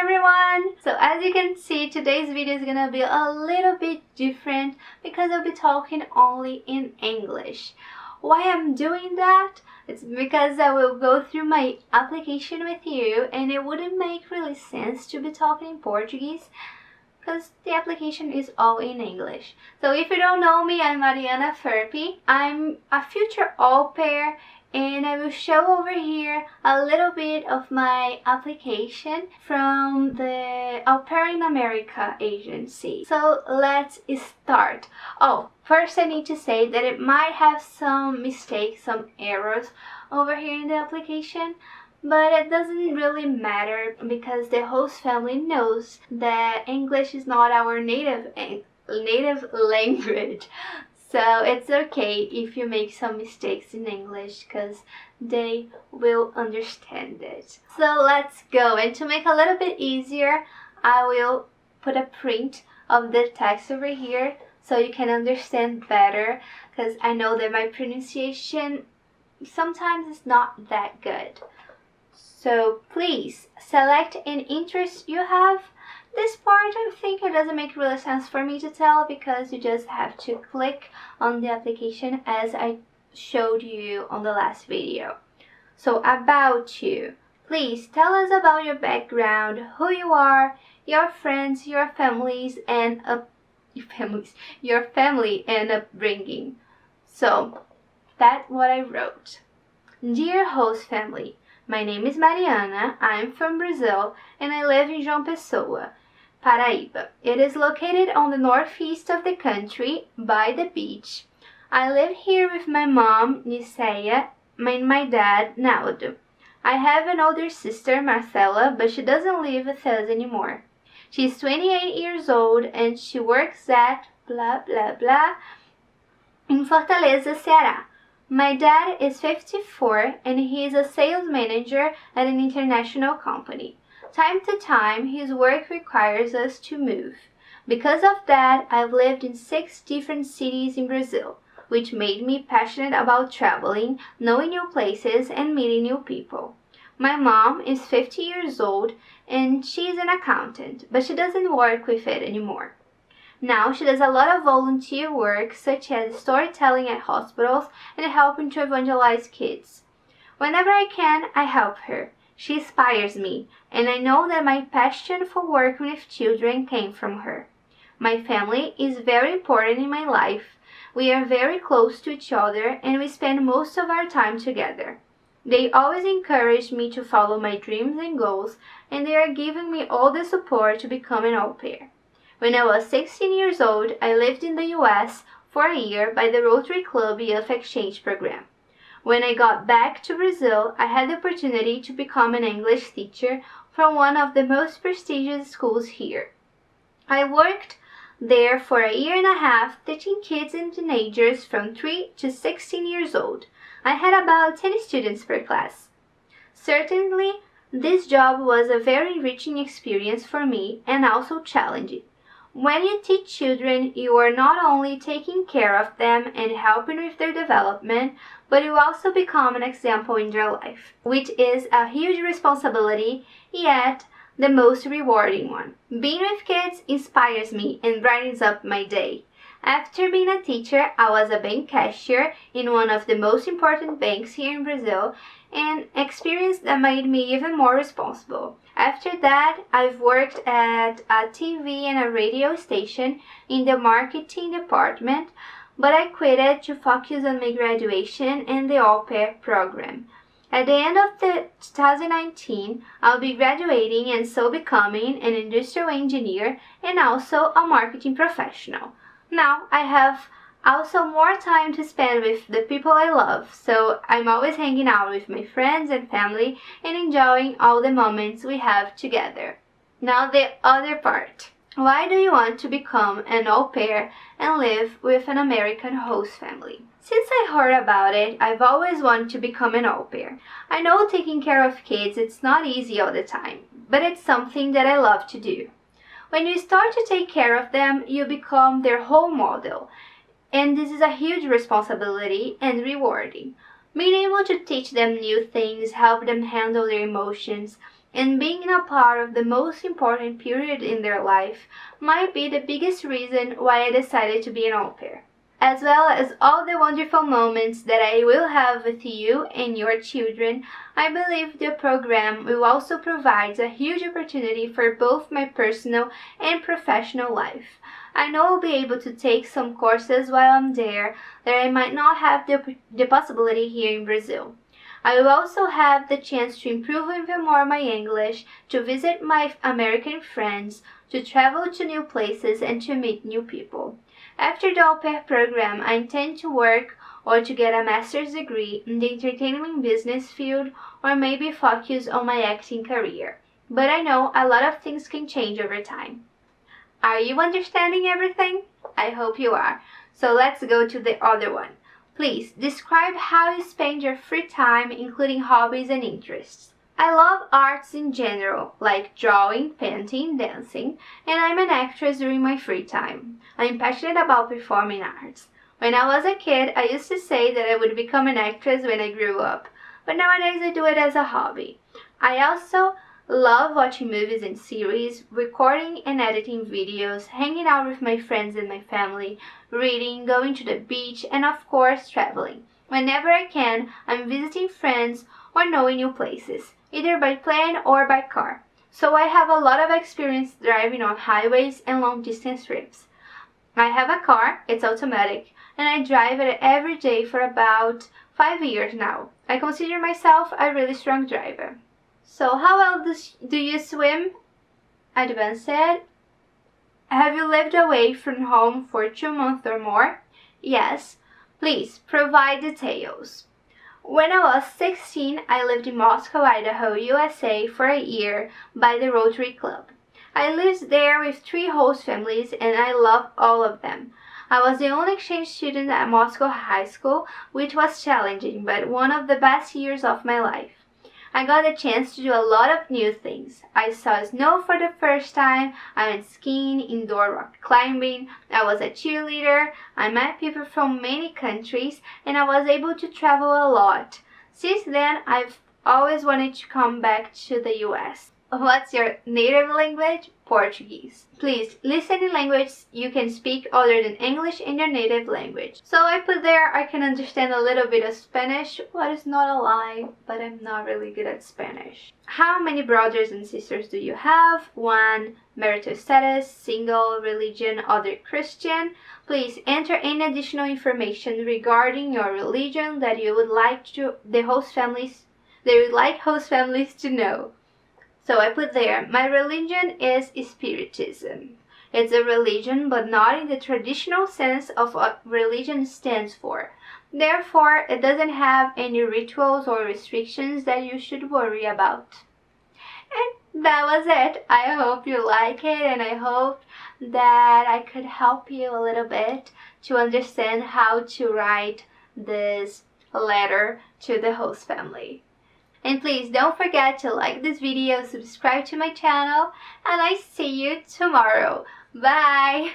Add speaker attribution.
Speaker 1: everyone! So as you can see, today's video is gonna be a little bit different because I'll be talking only in English. Why I'm doing that? It's because I will go through my application with you and it wouldn't make really sense to be talking in Portuguese because the application is all in English. So if you don't know me, I'm Mariana Ferpie. I'm a future au pair and I will show over here a little bit of my application from the Au Pair in America agency. So let's start. Oh, first I need to say that it might have some mistakes, some errors over here in the application, but it doesn't really matter because the host family knows that English is not our native language. So it's okay if you make some mistakes in English because they will understand it. So let's go. And to make it a little bit easier, I will put a print of the text over here so you can understand better, because I know that my pronunciation sometimes is not that good. So please select any interest you have. This part I think it doesn't make really sense for me to tell because you just have to click on the application as I showed you on the last video. So about you. Please tell us about your background, who you are, your friends, your family and upbringing. So that's what I wrote. Dear host family, my name is Mariana, I'm from Brazil, and I live in João Pessoa, Paraíba. It is located on the northeast of the country, by the beach. I live here with my mom, Niceia, and my dad, Naldo. I have an older sister, Marcela, but she doesn't live with us anymore. She's 28 years old, and she works at blah blah blah in Fortaleza, Ceará. My dad is 54 and he is a sales manager at an international company. Time to time, his work requires us to move. Because of that, I've lived in 6 different cities in Brazil, which made me passionate about traveling, knowing new places, and meeting new people. My mom is 50 years old and she's an accountant, but she doesn't work with it anymore. Now she does a lot of volunteer work such as storytelling at hospitals and helping to evangelize kids. Whenever I can, I help her. She inspires me, and I know that my passion for working with children came from her. My family is very important in my life. We are very close to each other and we spend most of our time together. They always encourage me to follow my dreams and goals, and they are giving me all the support to become an au pair. When I was 16 years old, I lived in the US for a year by the Rotary Club Youth Exchange Program. When I got back to Brazil, I had the opportunity to become an English teacher from one of the most prestigious schools here. I worked there for a year and a half teaching kids and teenagers from 3 to 16 years old. I had about 10 students per class. Certainly, this job was a very enriching experience for me and also challenging. When you teach children, you are not only taking care of them and helping with their development, but you also become an example in their life, which is a huge responsibility, yet the most rewarding one. Being with kids inspires me and brightens up my day. After being a teacher, I was a bank cashier in one of the most important banks here in Brazil, an experience that made me even more responsible. After that, I've worked at a TV and a radio station in the marketing department, but I quit it to focus on my graduation and the au pair program. At the end of 2019, I'll be graduating and so becoming an industrial engineer and also a marketing professional. Now I have also more time to spend with the people I love, so I'm always hanging out with my friends and family and enjoying all the moments we have together. Now the other part. Why do you want to become an au pair and live with an American host family? Since I heard about it, I've always wanted to become an au pair. I know taking care of kids it's not easy all the time, but it's something that I love to do. When you start to take care of them, you become their role model. And this is a huge responsibility and rewarding. Being able to teach them new things, help them handle their emotions, and being a part of the most important period in their life might be the biggest reason why I decided to be an au pair. As well as all the wonderful moments that I will have with you and your children, I believe the program will also provide a huge opportunity for both my personal and professional life. I know I'll be able to take some courses while I'm there that I might not have the possibility here in Brazil. I will also have the chance to improve even more my English, to visit my American friends, to travel to new places, and to meet new people. After the au pair program, I intend to work or to get a master's degree in the entertainment business field, or maybe focus on my acting career. But I know a lot of things can change over time. Are you understanding everything? I hope you are. So let's go to the other one. Please describe how you spend your free time, including hobbies and interests. I love arts in general, like drawing, painting, dancing, and I'm an actress during my free time. I'm passionate about performing arts. When I was a kid, I used to say that I would become an actress when I grew up, but nowadays I do it as a hobby. I also love watching movies and series, recording and editing videos, hanging out with my friends and my family, reading, going to the beach, and of course traveling. Whenever I can, I'm visiting friends or knowing new places, either by plane or by car. So I have a lot of experience driving on highways and long distance trips. I have a car, it's automatic, and I drive it every day for about 5 years now. I consider myself a really strong driver. So how well do you swim? Advanced said. Have you lived away from home for 2 months or more? Yes. Please provide details. When I was 16, I lived in Moscow, Idaho, USA for a year by the Rotary Club. I lived there with 3 host families and I loved all of them. I was the only exchange student at Moscow High School, which was challenging, but one of the best years of my life. I got a chance to do a lot of new things. I saw snow for the first time, I went skiing, indoor rock climbing, I was a cheerleader, I met people from many countries, and I was able to travel a lot. Since then, I've always wanted to come back to the US. What's your native language? Portuguese. Please list any language you can speak other than English in your native language. So I put there I can understand a little bit of Spanish, what is not a lie, but I'm not really good at Spanish. How many brothers and sisters do you have? 1. Marital status, single, religion, other Christian. Please enter any additional information regarding your religion that you would like host families to know. So I put there, my religion is Spiritism. It's a religion, but not in the traditional sense of what religion stands for. Therefore, it doesn't have any rituals or restrictions that you should worry about. And that was it. I hope you like it, and I hope that I could help you a little bit to understand how to write this letter to the host family. And please don't forget to like this video, subscribe to my channel, and I see you tomorrow. Bye!